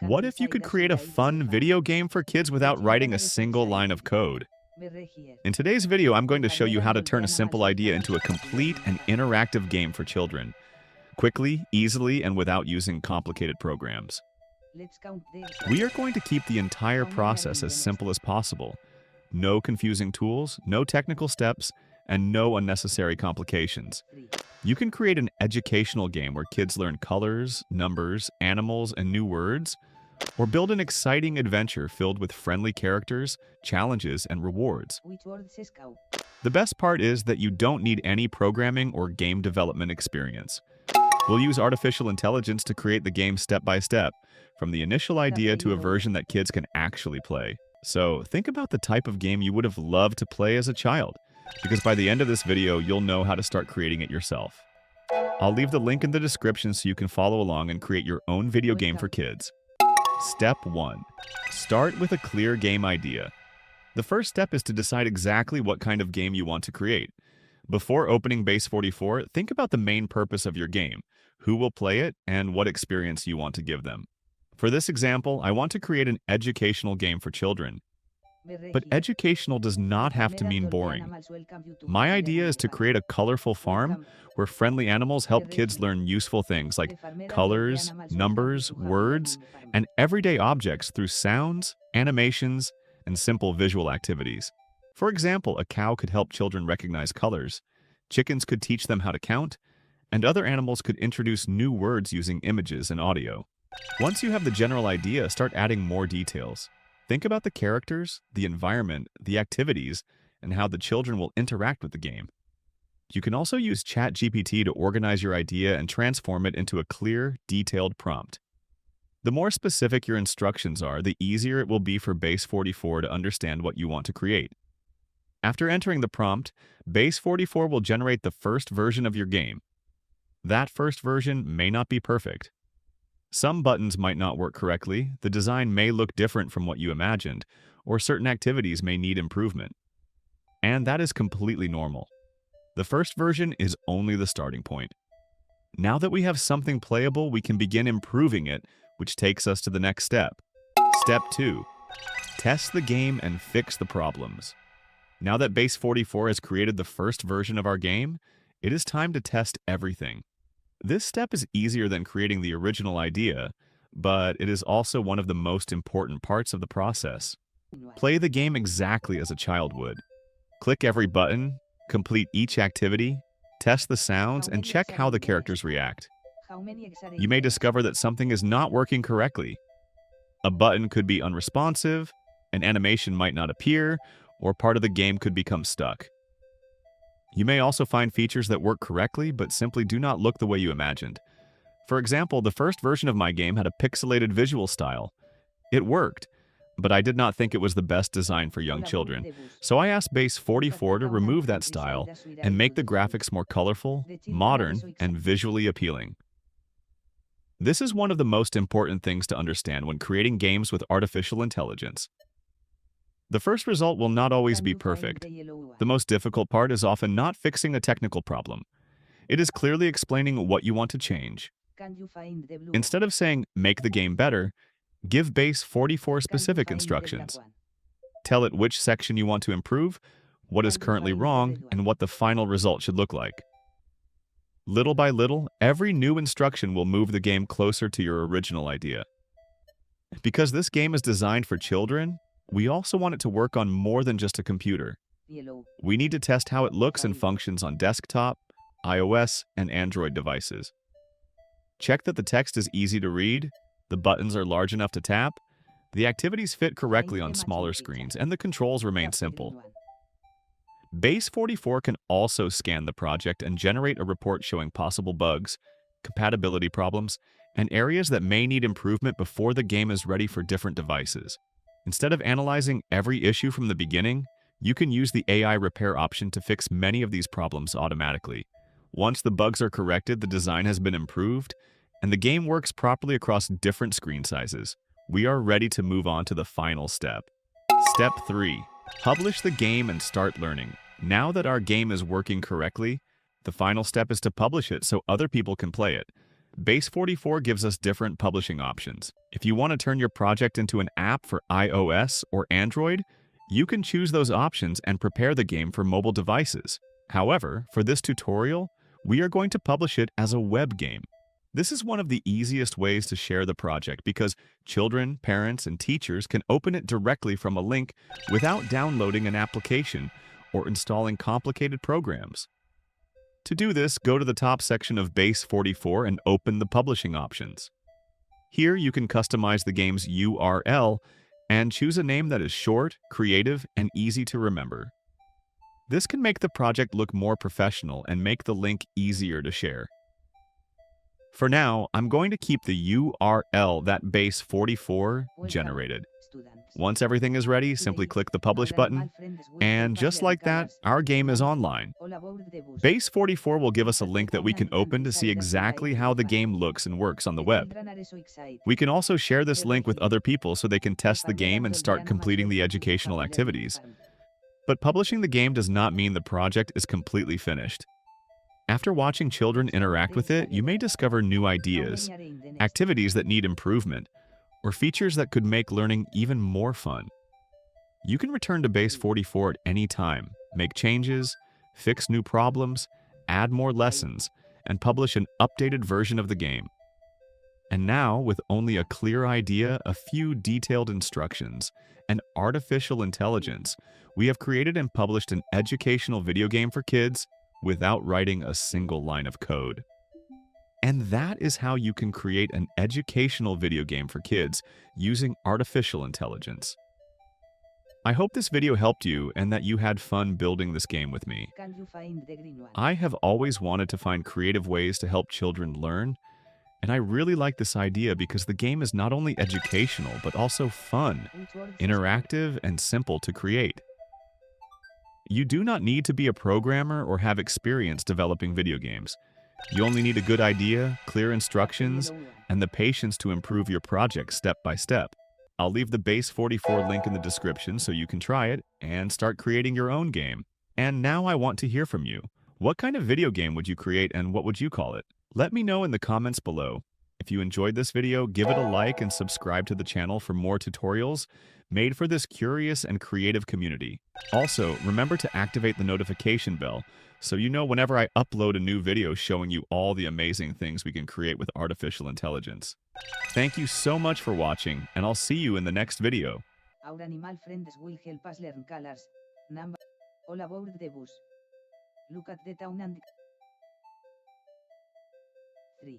What if you could create a fun video game for kids without writing a single line of code? In today's video, I'm going to show you how to turn a simple idea into a complete and interactive game for children, quickly, easily, and without using complicated programs. We are going to keep the entire process as simple as possible. No confusing tools, no technical steps, and no unnecessary complications. You can create an educational game where kids learn colors, numbers, animals, and new words, or build an exciting adventure filled with friendly characters, challenges, and rewards. The best part is that you don't need any programming or game development experience. We'll use artificial intelligence to create the game step by step, from the initial idea to a version that kids can actually play. So think about the type of game you would have loved to play as a child, because by the end of this video, you'll know how to start creating it yourself. I'll leave the link in the description so you can follow along and create your own video game for kids. Step 1. Start with a clear game idea. The first step is to decide exactly what kind of game you want to create. Before opening Base 44, think about the main purpose of your game, who will play it, and what experience you want to give them. For this example, I want to create an educational game for children. But educational does not have to mean boring. My idea is to create a colorful farm where friendly animals help kids learn useful things like colors, numbers, words, and everyday objects through sounds, animations, and simple visual activities. For example, a cow could help children recognize colors, chickens could teach them how to count, and other animals could introduce new words using images and audio. Once you have the general idea, start adding more details. Think about the characters, the environment, the activities, and how the children will interact with the game. You can also use ChatGPT to organize your idea and transform it into a clear, detailed prompt. The more specific your instructions are, the easier it will be for Base 44 to understand what you want to create. After entering the prompt, Base 44 will generate the first version of your game. That first version may not be perfect. Some buttons might not work correctly, the design may look different from what you imagined, or certain activities may need improvement. And that is completely normal. The first version is only the starting point. Now that we have something playable, we can begin improving it, which takes us to the next step. Step 2. Test the game and fix the problems. Now that Base 44 has created the first version of our game, it is time to test everything. This step is easier than creating the original idea, but it is also one of the most important parts of the process. Play the game exactly as a child would. Click every button, complete each activity, test the sounds, and check how the characters react. You may discover that something is not working correctly. A button could be unresponsive, an animation might not appear, or part of the game could become stuck. You may also find features that work correctly but simply do not look the way you imagined. For example, the first version of my game had a pixelated visual style. It worked, but I did not think it was the best design for young children. So I asked Base 44 to remove that style and make the graphics more colorful, modern, and visually appealing. This is one of the most important things to understand when creating games with artificial intelligence. The first result will not always be perfect. The most difficult part is often not fixing a technical problem. It is clearly explaining what you want to change. Instead of saying, "make the game better," give Base 44 specific instructions. Tell it which section you want to improve, what is currently wrong, and what the final result should look like. Little by little, every new instruction will move the game closer to your original idea. Because this game is designed for children, we also want it to work on more than just a computer. We need to test how it looks and functions on desktop, iOS, and Android devices. Check that the text is easy to read, the buttons are large enough to tap, the activities fit correctly on smaller screens, and the controls remain simple. Base 44 can also scan the project and generate a report showing possible bugs, compatibility problems, and areas that may need improvement before the game is ready for different devices. Instead of analyzing every issue from the beginning, you can use the AI repair option to fix many of these problems automatically. Once the bugs are corrected, the design has been improved, and the game works properly across different screen sizes. We are ready to move on to the final step. Step 3. Publish the game and start learning. Now that our game is working correctly, the final step is to publish it so other people can play it. Base 44 gives us different publishing options. If you want to turn your project into an app for iOS or Android, you can choose those options and prepare the game for mobile devices. However, for this tutorial, we are going to publish it as a web game. This is one of the easiest ways to share the project because children, parents, and teachers can open it directly from a link without downloading an application or installing complicated programs. To do this, go to the top section of Base 44 and open the publishing options. Here you can customize the game's URL and choose a name that is short, creative, and easy to remember. This can make the project look more professional and make the link easier to share. For now, I'm going to keep the URL that Base 44 generated. Once everything is ready, simply click the Publish button, and just like that, our game is online. Base 44 will give us a link that we can open to see exactly how the game looks and works on the web. We can also share this link with other people so they can test the game and start completing the educational activities. But publishing the game does not mean the project is completely finished. After watching children interact with it, you may discover new ideas, activities that need improvement, or features that could make learning even more fun. You can return to Base 44 at any time, make changes, fix new problems, add more lessons, and publish an updated version of the game. And now, with only a clear idea, a few detailed instructions, and artificial intelligence, we have created and published an educational video game for kids without writing a single line of code. And that is how you can create an educational video game for kids using artificial intelligence. I hope this video helped you and that you had fun building this game with me. I have always wanted to find creative ways to help children learn, and I really like this idea because the game is not only educational but also fun, interactive, and simple to create. You do not need to be a programmer or have experience developing video games. You only need a good idea, clear instructions, and the patience to improve your project step by step. I'll leave the Base 44 link in the description so you can try it and start creating your own game. And now I want to hear from you. What kind of video game would you create and what would you call it? Let me know in the comments below. If you enjoyed this video, give it a like and subscribe to the channel for more tutorials made for this curious and creative community. Also, remember to activate the notification bell so you know whenever I upload a new video showing you all the amazing things we can create with artificial intelligence. Thank you so much for watching, and I'll see you in the next video. Our animal friends will help us learn colors, numbers, all about the bus. Look at the town and 3.